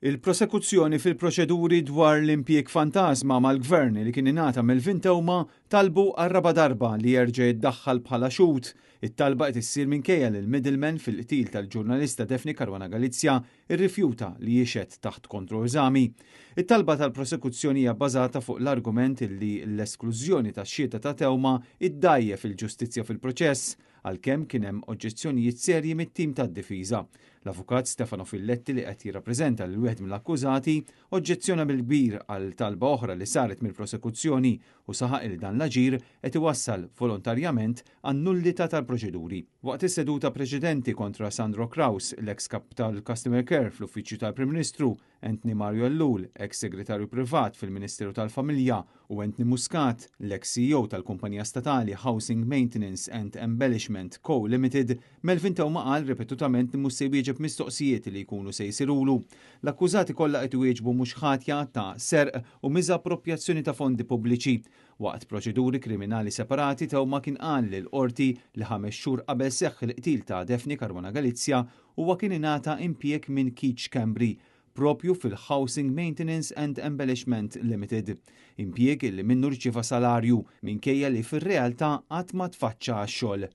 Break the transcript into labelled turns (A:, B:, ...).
A: Il-prosekuzzjoni fil-proċeduri dwar l-impjieg fantasma mal-gvern li kien ingħata mill-Vintewma talbu għar-raba' darba li jerġa' jiddaħħal bħala xhud. It-talba qed issir minkejja li l-middleman fil-qtil tal-ġurnalista Daphne Caruana Galizia rrifjuta li jixed taħt kontroeżami. It-talba tal-prosekuzzjoni hija bbażata fuq l-argument li l-esklużjoni tax-xhieda ta' Tewma iddajjef il-ġustizzja fil-proċess għalkemm kien hemm oġġezzjonijiet serji mit-tim tad-difiża. L-avukat Stefano Filletti li qed jirrappreżenta lil wieħed mill-akkużati oġġezzjona bil-kbir għal talba oħra li saret mill-prosekuzzjoni u saħaq il dan l-aġir qed iwassal volontarjament għan-nullità tal-proċeduri. Waqt is-seduta preċedenti kontra Sandro Kraus, l-ex kap tal-Customer Care fl-Uffiċċju tal-Prim Ministru, Anthony Mario Ellul, ex segretarju privat fil-Ministeru tal-Familja, u Anthony Muscat, l-ex CEO tal-kumpanija statali Housing Maintenance and Embellishment Co. Limited, mill-Vintewma qal ripetutament li mhux se jwieġeb mistoqsijiet li jkunu se jsirulu. L-akkużati kollha qed iwieġbu mhux ħatja ta' serq u miżapproppjazzjoni ta' fondi pubbliċi. Waqt proċeduri kriminali separati Tewma kien qal lil qorti li 5 xhur qabel seħħ il-qtil ta' Daphne Caruana Galizia huwa kien ingħata impjieg minn Keach Cambry propju fil-Housing Maintenance and Embellishment Limited. Impjieg li minnu rċieva salarju minkejja li fir-realtà qatt ma tfaċċa għax-xogħol.